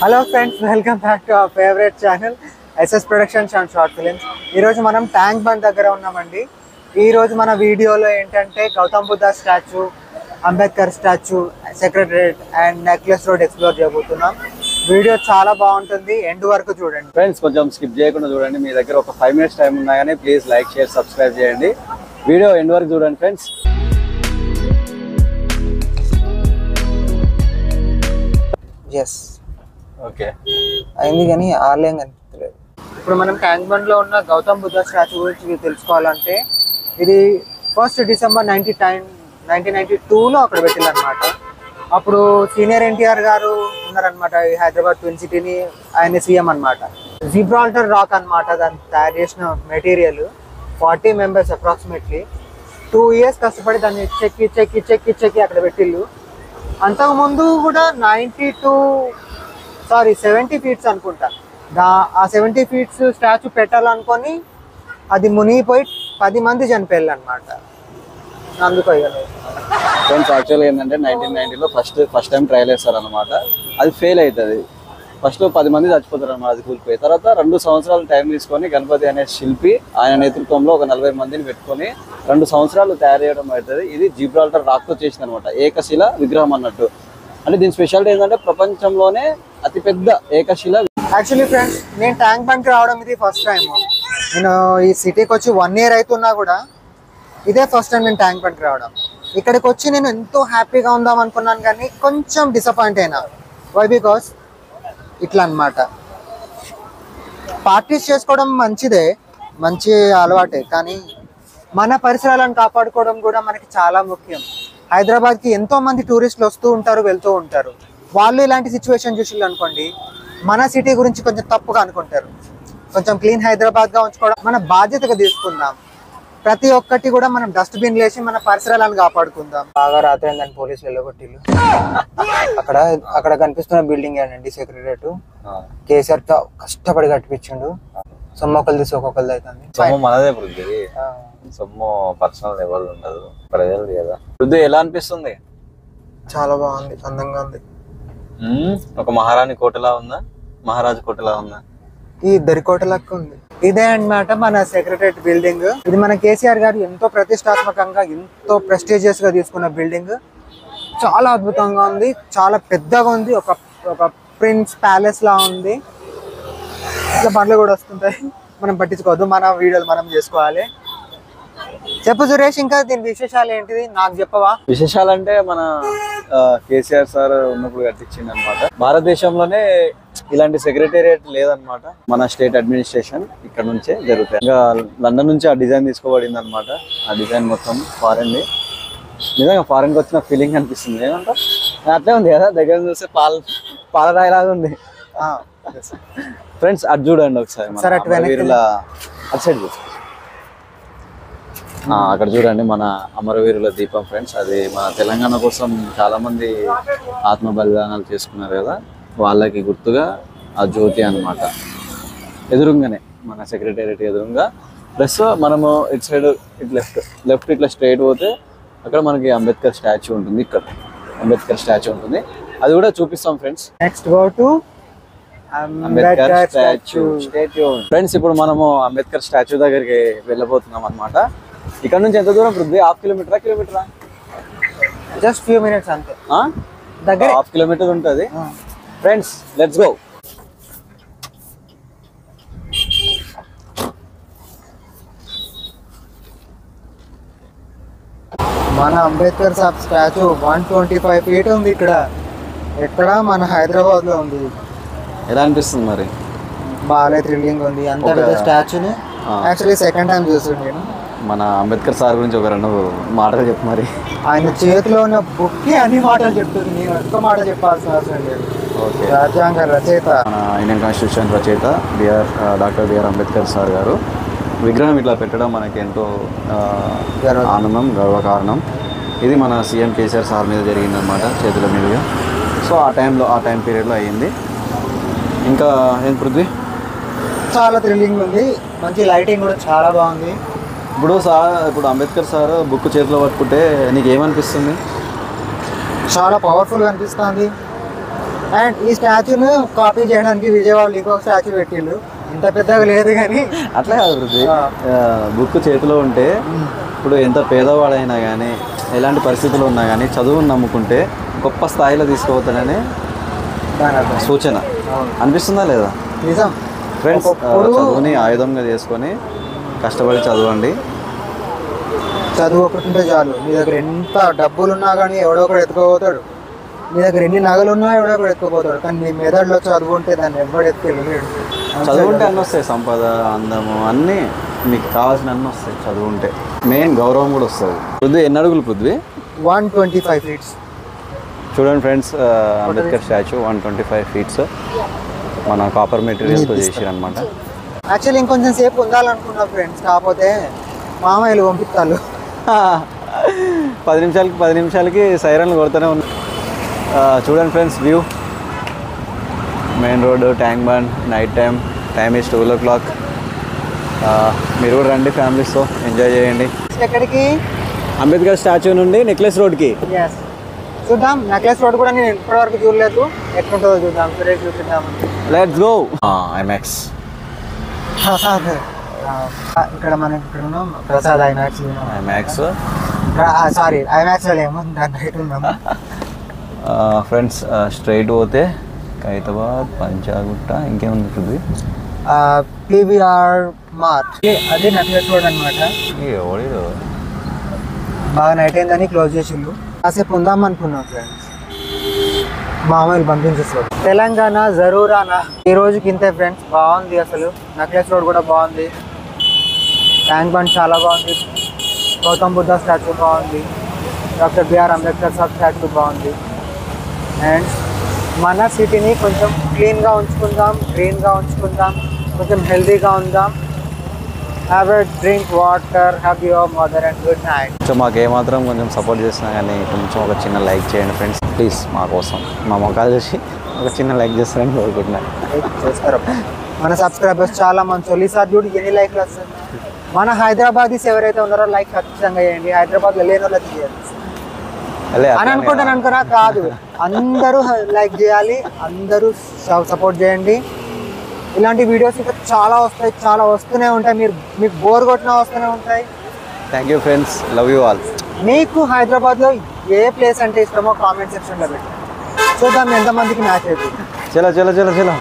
Hello friends, welcome back to our favourite channel SS productions and short films. ఈరోజు మనం tank bund దగ్గర ఉన్నామండి. ఈరోజు మన వీడియోలో ఏంటంటే Gautam Buddha statue, Ambedkar statue, secretariat and necklace road explore చేయబోతున్నాం. వీడియో చాలా బాగుంటుంది, ఎండ్ వరకు చూడండి ఫ్రెండ్స్. కొంచెం స్కిప్ చేయకుండా చూడండి. మీ దగ్గర ఒక 5 minutes టైం ఉన్నా కానీ ప్లీజ్ లైక్, షేర్, సబ్స్క్రైబ్ చేయండి. వీడియో ఎండ్ వరకు చూడండి ఫ్రెండ్స్. ఎస్ ఓకే, అయింది కానీ ఆర్లేం కనిపించలేదు. ఇప్పుడు మనం ట్యాంక్ బండ్లో ఉన్న గౌతమ్ బుద్ధ స్టాచ్యూ గురించి తెలుసుకోవాలంటే ఇది 1st December 1992లో అక్కడ పెట్టిందనమాట. అప్పుడు సీనియర్ ఎన్టీఆర్ గారు ఉన్నారనమాట. ఈ హైదరాబాద్ ట్విన్ సిటీని ఆయన సీఎం అనమాట. జిబ్రాల్టర్ రాక్ అనమాట దాన్ని తయారు చేసిన మెటీరియల్. 40 members అప్రాక్సిమేట్లీ 2 years కష్టపడి దాన్ని చెక్కి చెక్కి చెక్కి చెక్కి అక్కడ పెట్టిళ్ళు. అంతకుముందు కూడా 70 feet అనుకుంటా. ఆ 70 feet స్టాచ్యూ పెట్టాలనుకొని అది మునిగిపోయి 10 మంది చనిపోయారు అనమాట. అందుకు ఫ్రెండ్స్ యాక్చువల్గా ఏంటంటే 1990లో ఫస్ట్ టైం ట్రయల్ వేస్తారు అనమాట. అది ఫెయిల్ అవుతుంది. ఫస్ట్ 10 మంది చచ్చిపోతారు అనమాట. అది కూలిపోయి తర్వాత 2 సంవత్సరాలు టైం తీసుకొని గణపతి అనే శిల్పి ఆయన నేతృత్వంలో ఒక 40 మందిని పెట్టుకొని 2 సంవత్సరాలు తయారు చేయడం అవుతుంది. ఇది జిబ్రాల్టర్ రాక్తో చేసింది అనమాట. ఏకశిల విగ్రహం అన్నట్టు. అంటే దీని స్పెషాలిటీ ఏంటంటే ప్రపంచంలోనే అతిపెద్ద ఏకశిల. యాక్చువల్లీ ఫ్రెండ్స్, నేను ట్యాంక్ బండ్కి రావడం ఇది ఫస్ట్ టైం. నేను ఈ సిటీకి వచ్చి 1 year అవుతున్నా కూడా ఇదే ఫస్ట్ టైం నేను ట్యాంక్ బండ్కి రావడం. ఇక్కడికి వచ్చి నేను ఎంతో హ్యాపీగా ఉందాం అనుకున్నాను కానీ కొంచెం డిసప్పాయింట్ అయినా. వై? బికాస్ ఇట్లా అనమాట. పార్టీస్ చేసుకోవడం మంచిదే, మంచి అలవాటే, కానీ మన పరిసరాలను కాపాడుకోవడం కూడా మనకి చాలా ముఖ్యం. హైదరాబాద్కి ఎంతో మంది టూరిస్టులు వస్తూ ఉంటారు, వెళ్తూ ఉంటారు. వాళ్ళు ఇలాంటి సిచ్యువేషన్ చూసిళ్ళు అనుకోండి, మన సిటీ గురించి కొంచెం తప్పుగా అనుకుంటారు. కొంచెం క్లీన్ హైదరాబాద్గా ఉంచుకోవడం మన బాధ్యతగా తీసుకుందాం. ప్రతి ఒక్కటి కూడా మనం డస్ట్బిన్ వేసి మన పరిసరాలను కాపాడుకుందాం. బాగా రాత్రి అయిందని పోలీసులు వెళ్ళగొట్టిళ్ళు. అక్కడ కనిపిస్తున్న బిల్డింగ్ ఏంటండి సెక్రటరియట్. కేసీఆర్ కష్టపడి కట్టిపించిండు. సొమ్మొక్కలు తీసి ఒక్కొక్కరిది అవుతుంది. సొమ్ము మనదే వృద్ధి, సొమ్ము పర్సనల్ ఎవరు ఉండదు, ప్రజలు కదా. వృద్ధి ఎలా అనిపిస్తుంది? చాలా బాగుంది, అందంగా ఉంది. ఒక మహారాణి కోటలా ఉందా, మహారాజు కోటలా ఉందా? ఈ ఇద్దరి కోటలకు ఉంది. ఇదే అన్నమాట మన సెక్రటరియట్ బిల్డింగ్. ఇది మన కేసీఆర్ గారు ఎంతో ప్రతిష్టాత్మకంగా, ఎంతో ప్రెస్టీజియస్ గా తీసుకున్న బిల్డింగ్. చాలా అద్భుతంగా ఉంది, చాలా పెద్దగా ఉంది. ఒక ప్రిన్స్ ప్యాలెస్ లా ఉంది. ఇట్లా బండ్లు కూడా వస్తుంటాయి, మనం పట్టించుకోవద్దు. మన వీడియోలు మనం చేసుకోవాలి. చెప్పు సురేష్, ఇంకా దీని విశేషాలు ఏంటిది నాకు చెప్పవా? విశేషాలు అంటే మన కేసీఆర్ సార్ ఉన్నప్పుడు కట్టించింది అనమాట. భారతదేశంలోనే ఇలాంటి సెక్రటేరియట్ లేదనమాట. మన స్టేట్ అడ్మినిస్ట్రేషన్ ఇక్కడ నుంచే జరుగుతాయి. ఇంకా లండన్ నుంచి ఆ డిజైన్ తీసుకోబడింది అనమాట. ఆ డిజైన్ మొత్తం ఫారెన్. నిజంగా ఫారెన్కి వచ్చిన ఫీలింగ్ అనిపిస్తుంది. ఏమంటా అట్లే ఉంది కదా, దగ్గర చూస్తే పాలరాయిలాగా ఉంది. ఫ్రెండ్స్ అటు చూడండి ఒకసారి, అమరవీరుల అటు సైడ్ చూసి అక్కడ చూడండి మన అమరవీరుల దీపం ఫ్రెండ్స్. అది మన తెలంగాణ కోసం చాలా మంది ఆత్మ బలిదానాలు చేసుకున్నారు కదా, వాళ్ళకి గుర్తుగా ఆ జ్యోతి అనమాట. ఎదురుగానే మన సెక్రటేరియట్ ఎదురుగా. ప్లస్ మనము ఇటు సైడ్ ఇటు లెఫ్ట్ ఇట్లా స్ట్రైట్ పోతే అక్కడ మనకి అంబేద్కర్ స్టాచ్యూ ఉంటుంది. ఇక్కడ అంబేద్కర్ స్టాచ్యూ ఉంటుంది, అది కూడా చూపిస్తాం friends. Next go to Ambedkar statue. Friends ఇప్పుడు మనము అంబేద్కర్ స్టాచ్యూ దగ్గరికి వెళ్ళబోతున్నాం అనమాట. ఇక్కడ నుంచి ఎంత దూరం పడుతుంది? 1/2 కిలోమీటరా? జస్ట్ ఫ్యూ మినిట్స్ అంతే. దగ్గర 1/2 kilometer ఉంటుంది. Friends let's go. మన అంబేద్కర్ సాబ్ స్టాచ్యూ 125 feet ఉంది. ఎక్కడ మన హైదరాబాద్ లో ఉంది. ఎలా అనిపిస్తుంది మరి? బాగా థ్రిల్లింగ్ ఉంది. అంత పెద్ద స్టాచ్యూని యాక్చువల్లీ సెకండ్ టైం చూసాను నేను. మన అంబేద్కర్ సార్ గురించి ఒక 2 మాటలు చెప్పు మరి. ఆయన చేతిలో ఉన్న బుక్కి అన్ని మాటలు చెప్తుంది, నేను ఒక్క మాట చెప్పాల్సిన అవసరం లేదు. ఓకే. రాజ్యాంగ రచయిత, మన ఇండియన్ కాన్స్టిట్యూషన్ రచయిత డాక్టర్ బిఆర్ అంబేద్కర్ సార్ గారు విగ్రహం ఇట్లా పెట్టడం మనకి ఎంతో ఆనందం, గర్వకారణం. ఇది మన సీఎం కేసీఆర్ సార్ మీద జరిగిందనమాట, చేతుల మీదుగా. సో ఆ టైం పీరియడ్లో అయ్యింది. ఇంకా ఏం పృథ్వీ? చాలా థ్రిల్లింగ్ ఉంది, మంచి లైటింగ్ కూడా చాలా బాగుంది. ఇప్పుడు అంబేద్కర్ సార్ బుక్ చేతిలో పట్టుకుంటే నీకు ఏమనిపిస్తుంది? చాలా పవర్ఫుల్గా అనిపిస్తుంది. అండ్ ఈ స్టాచ్యూను కాపీ చేయడానికి విజయవాడలో ఇంకొక స్టాచ్యూ పెట్టిండు. ఇంత పెద్దగా లేదు కానీ అట్లా కాదు వృద్ధి. బుక్ చేతిలో ఉంటే ఇప్పుడు ఎంత పేదవాడైనా కానీ ఎలాంటి పరిస్థితులు ఉన్నా కానీ చదువును నమ్ముకుంటే గొప్ప స్థాయిలో తీసుకుపోతాడని సూచన అనిపిస్తుందా లేదా? నిజం. ఫ్రెండ్స్, చదువుని ఆయుధంగా చేసుకొని కష్టపడి చదవండి. చదువు ఒకటి ఉంటే చాలు. మీ దగ్గర ఎంత డబ్బులు ఉన్నా కానీ ఎవడో ఒకడు ఎత్తుకోపోతాడు. మీ దగ్గర ఎన్ని నగలు ఉన్నా ఎవడో ఒకడు ఎత్తుకోపోతాడు. కానీ మీ మెదడులో చదువు ఉంటే దాన్ని ఎవడు ఎత్తుకెళ్ళలేడు. చదువుంటే అన్నీ వస్తాయి, సంపద, అందము అన్నీ మీకు కావాల్సిన అన్నీ వస్తాయి చదువుంటే. మెయిన్ గౌరవం కూడా వస్తుంది. పృథ్వీ ఎన్ని అడుగులు పృథ్వీ? 125 feet. చూడండి ఫ్రెండ్స్, అంబేద్కర్ స్టాచ్యూ 125 feet మన కాపర్ మెటీరియల్తో చేసారు అనమాట. యాక్చువల్లీ ఇంకొంచెం సేపు ఉండాలనుకున్నా ఫ్రెండ్స్, కాకపోతే మామయ్యలు పంపిస్తాను. 10 నిమిషాలకి సైరన్లు కొడుతూనే ఉన్నాయి. చూడండి friends, view main road, tank bund, night time is 12 o'clock. మీరు కూడా రండి, ఫ్యామిలీస్తో ఎంజాయ్ చేయండి. ఎక్కడికి? అంబేద్కర్ స్టాచ్యూ నుండి నెక్లెస్ రోడ్కి. చూద్దాం. నెక్లెస్ రోడ్ కూడా నేను ఇప్పటివరకు చూడలేదు, ఎట్లుంటుందో చూద్దాం. సరే చూపిద్దాం. Let's go. ఐమాక్స్ ఇక్కడ మనం ఇక్కడ ఉన్నాం. ప్రసాద్ ఐమాక్స్. సారీ, ఐమాక్స్ లో ఏమో దాని రైట్ ఉన్నాము. ఫ్రెండ్స్, స్ట్రైట్ పోతే ఖైరతాబాద్, పంచాగుట్ట, ఇంకేముంది చూద్ది, పీవీఆర్ మార్ట్. అదే నెక్లెస్ రోడ్ అనమాట. బాగా నైట్ అయిందని క్లోజ్ చేసిండు. కాసేపు ఉందాం అనుకున్నాం ఫ్రెండ్స్, మామూలు పంపించేస్తారు. తెలంగాణ జరూరానా ఈ రోజుకి ఇంతే ఫ్రెండ్స్. బాగుంది అసలు. నెక్లెస్ రోడ్ కూడా బాగుంది, ట్యాంక్ బండ్ చాలా బాగుంది, గౌతమ్ బుద్ధ స్టాచ్యూ బాగుంది, doctor BR Ambedkar sir statue బాగుంది. అండ్ మన సిటీని కొంచెం క్లీన్గా ఉంచుకుందాం, గ్రీన్గా ఉంచుకుందాం, కొంచెం హెల్తీగా ఉందాం. Have a drink water, have your mother and good night. So మాకు ఏమాత్రం కొంచెం సపోర్ట్ చేసినా కానీ కొంచెం ఒక చిన్న లైక్ చేయండి ఫ్రెండ్స్ ప్లీజ్. మా కోసం మా మొక్కలు చూసి ఒక చిన్న లైక్ చేస్తారని కోరుకుంటున్నాను. చేస్తారు మన సబ్స్క్రైబర్స్ చాలా మంచి వాళ్ళు. ఈసారి చూడు ఎన్ని లైక్లు వస్తాయి. మన హైదరాబాదీస్ ఎవరైతే ఉన్నారో లైక్ ఖచ్చితంగా చేయండి. హైదరాబాద్లో లేని వాళ్ళకి చేయాలి అని అనుకుంటాను అనుకున్నా కాదు, అందరూ లైక్ చేయాలి, అందరూ సపోర్ట్ చేయండి. ఇలాంటి వీడియోస్ ఇంకా చాలా వస్తాయి, చాలా వస్తూనే ఉంటాయి. మీకు బోర్ కొట్టినా వస్తూనే ఉంటాయి. Thank you friends, love you all. మీకు హైదరాబాద్లో ఏ ప్లేస్ అంటే ఇష్టమో కామెంట్ సెక్షన్లో పెట్టండి, చూద్దాం ఎంతమందికి మ్యాచ్ అవుతుంది. చలో చలో చలో చలో.